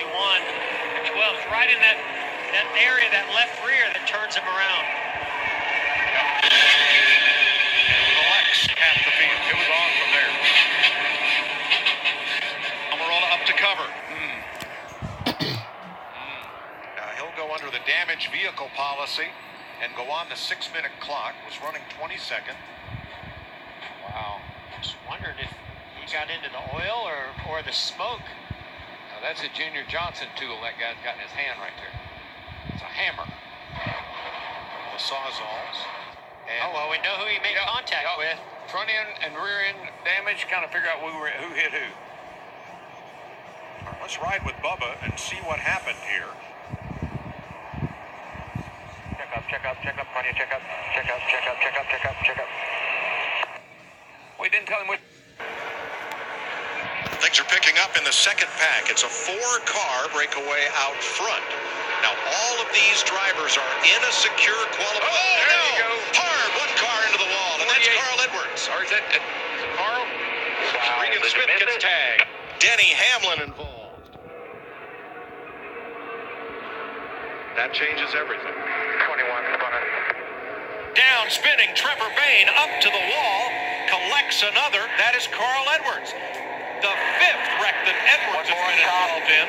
21. The 12's right in that area, that left rear that turns him around. Alex half the field. It was on from there. Amarola up to cover. Now he'll go under the damaged vehicle policy and go on the 6-minute clock. Was running 22nd. Wow. Just wondering if he got into the oil or the smoke. Now that's a Junior Johnson tool that guy's got in his hand right there. It's a hammer. The Sawzalls. Oh, well, we know who he made contact with. Front end and rear end damage, kind of figure out who hit who. Let's ride with Bubba and see what happened here. Check up, Claudia, check up. We didn't tell him what. Things are picking up in the second pack. It's a 4-car breakaway out front. Now, all of these drivers are in a secure qualification. Oh, there you go. Hard, one car into the wall, and that's Carl Edwards. Or is it Carl? Wow. Regan Smith gets tagged. Denny Hamlin involved. That changes everything. 21, spinner. Down spinning, Trevor Bayne up to the wall, collects another. That is Carl Edwards. The 5th wreck that Edwards has been involved in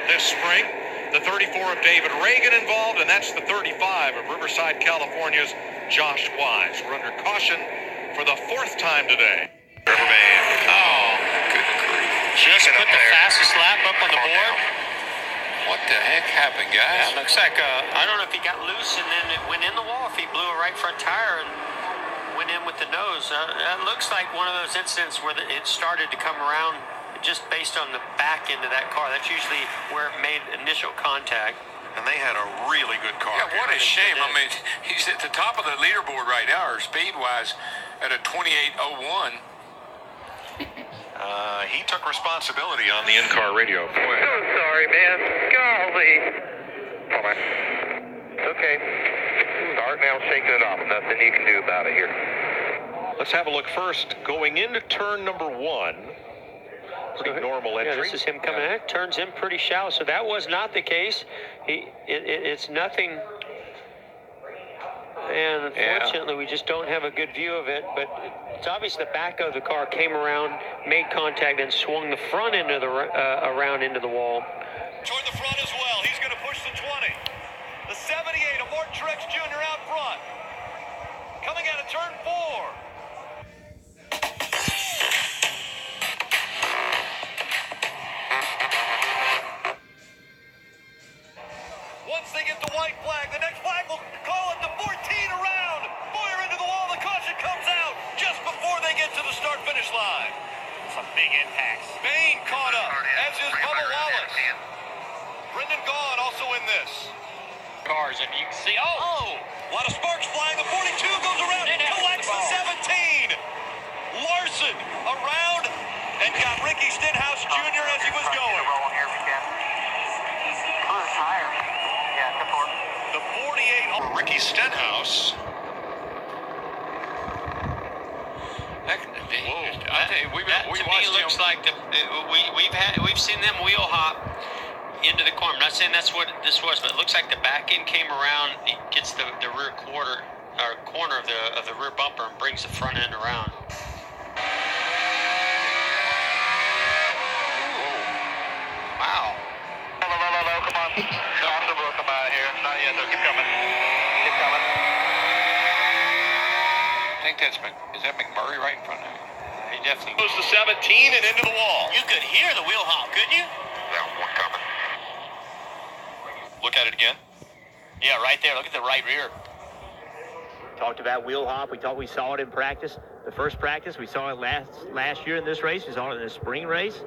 this spring. The 34 of David Reagan involved, and that's the 35 of Riverside, California's Josh Wise. We're under caution for the 4th time today. Trevor Bayne. Oh, good grief. Just put the fastest lap up on the board. What the heck happened, guys? Yeah, looks like, I don't know if he got loose and then it went in the wall, if he blew a right front tire and went in with the nose. That looks like one of those incidents where it started to come around just based on the back end of that car. That's usually where it made initial contact. And they had a really good car. Yeah, what a shame. I mean, he's at the top of the leaderboard right now, or speed-wise, at a 28.01. He took responsibility on the in-car radio. So sorry, man. Golly. Hold on. Okay. Start now, shaking it off. Nothing you can do about it here. Let's have a look first. Going into turn number 1. Pretty normal entry. Yeah, this is him coming out. Turns in pretty shallow, so that was not the case. It's nothing. And unfortunately, we just don't have a good view of it. But it's obvious the back of the car came around, made contact, and swung the front end of the around into the wall. Toward the front as well. He's going to push the 20. The 78 of Martin Truex Jr. out front. Coming out of turn 4. Once they get the white flag, the next flag will call it the 14 around. Boyer into the wall. The caution comes out just before they get to the start-finish line. Some big impacts. Bayne caught up, as is Bubba Wallace. Brendan Gaughan also in this. Cars, and you can see, a lot of sparks flying. The 42 goes around, collects the 17. Larson around and got Ricky Stenhouse Jr. as he was going. The 48. Ricky Stenhouse. Looks like we've seen them wheel hop into the corner. I'm not saying that's what this was, but it looks like the back end came around. It gets the rear corner of the rear bumper and brings the front end around. Wow. Hello, come on. Come out here. Not yet, though. Keep coming. I think is that McMurray right in front of him? He definitely Goes to 17 and into the wall. You could hear the wheel hop, couldn't you? Yeah, one coming. Look at it again. Yeah, right there. Look at the right rear. Talked about wheel hop. We saw it in practice. The first practice, we saw it last year in this race. We saw it in the spring race.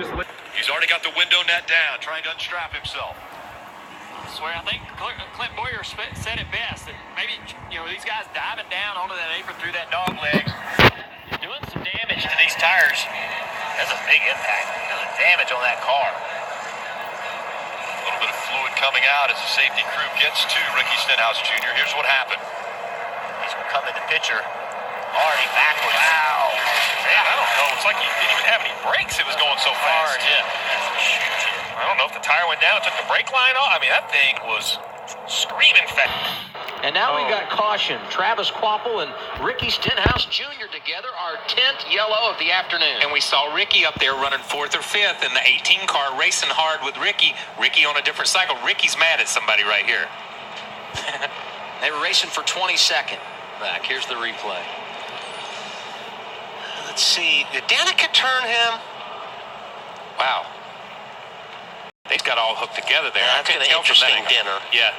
So He's already got the window net down, trying to unstrap himself. I swear, I think Clint Boyer said it best. That maybe, these guys diving down onto that apron through that dog leg, doing some damage to these tires. That's a big impact. There's a damage on that car. A little bit of fluid coming out as the safety crew gets to Ricky Stenhouse Jr. Here's what happened. He's coming to pitcher already backwards. Wow. Man, I don't know. It's like he didn't even have any brakes. It was going so fast. Hard hit. That's a huge hit. I don't know if the tire went down and took the brake line off. I mean, that thing was screaming fast. And now we got caution. Travis Quapple and Ricky Stenhouse Jr. together, our 10th yellow of the afternoon. And we saw Ricky up there running 4th or 5th in the 18 car, racing hard with Ricky. Ricky on a different cycle. Ricky's mad at somebody right here. They were racing for 22nd. Back. Here's the replay. Let's see. Did Danica turn him? Wow. They got all hooked together there. Yeah, I couldn't tell from that angle. dinner. Yeah.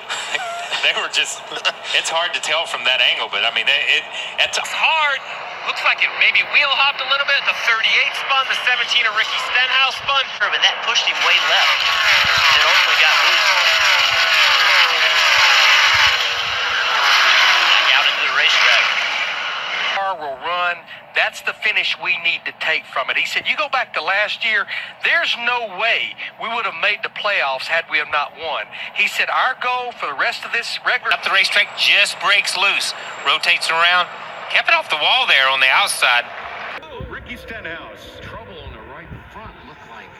They were just, it's hard to tell from that angle, but I mean, it's Hard. Looks like it maybe wheel hopped a little bit. The 38 spun, the 17 of Ricky Stenhouse spun. And that pushed him way left. And it ultimately got loose. Back out into the racetrack. Car will run. That's the finish we need to take from it. He said, you go back to last year, there's no way we would have made the playoffs had we have not won. He said, our goal for the rest of this regular... up the racetrack, just breaks loose, rotates around, kept it off the wall there on the outside. Oh, Ricky Stenhouse. Trouble on the right front, looked like.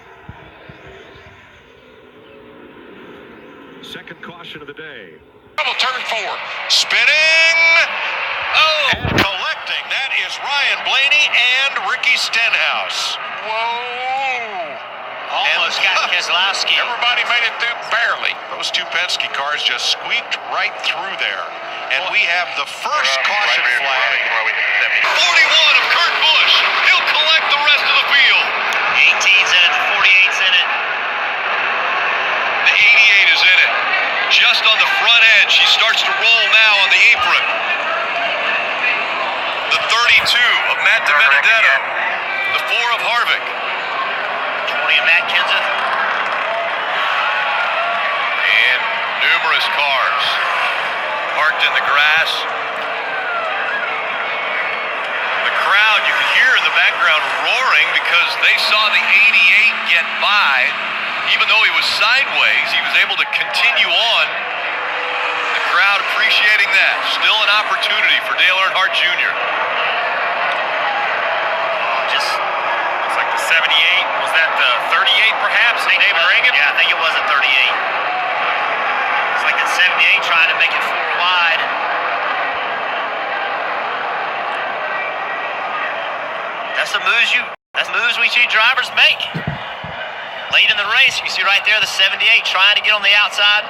Second caution of the day. Trouble, turn 4. Spinning. Oh, and collecting. That is Ryan Blaney and Ricky Stenhouse. Whoa. Almost got Keselowski. Everybody made it through barely. Those two Penske cars just squeaked right through there. And we have the first caution flag. 41 of Kurt Busch. He'll collect the rest of the field. 18's in it, the 48's in it. The 88 is in it. Just on the front edge. He starts to roll now on the apron. The 32 of Matt DiBenedetto. The 4 of Harvick. 20 of Matt Kenseth. And numerous cars parked in the grass. The crowd, you could hear in the background roaring because they saw the 88 get by. Even though he was sideways, he was able to continue on. The crowd appreciating that. Still an opportunity for Dale Earnhardt Jr. Just Looks like the 78. Was that the 38 perhaps? David Reagan? Yeah, I think it was a 38. It's like the 78 trying to make it 4 wide. That's the moves we see drivers make. Late in the race, you see right there the 78 trying to get on the outside.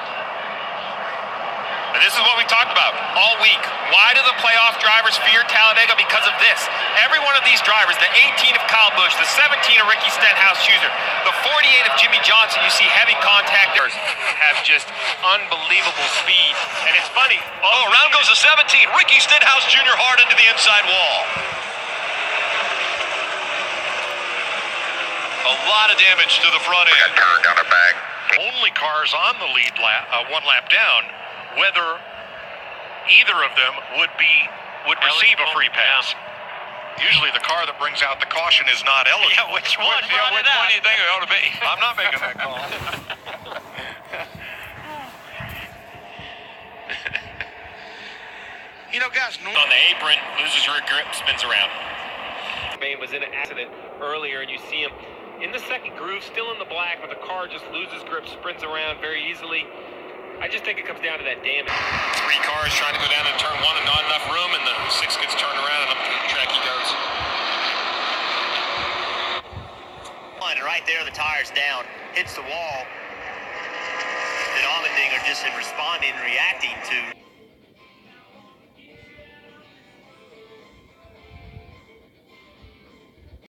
And this is what we talked about all week. Why do the playoff drivers fear Talladega? Because of this. Every one of these drivers, the 18 of Kyle Busch, the 17 of Ricky Stenhouse Jr., the 48 of Jimmy Johnson, you see heavy contact, have just unbelievable speed. And it's funny. Oh, around goes the 17. Ricky Stenhouse Jr. hard into the inside wall. A lot of damage to the front end. Turned on her back. Only cars on the lead lap, 1 lap down, whether either of them would receive a free pass. Usually the car that brings out the caution is not eligible. Yeah, which one? Which one do you think it ought to be? I'm not making that call. You know, guys, On the apron, loses your grip, spins around. Man was in an accident earlier, and you see him in the second groove, still in the black, but the car just loses grip, sprints around very easily. I just think it comes down to that damage. 3 cars trying to go down to turn 1 and not enough room, and the 6 gets turned around, and up the track he goes. And right there, the tire's down, hits the wall. And Allmendinger just in responding and reacting to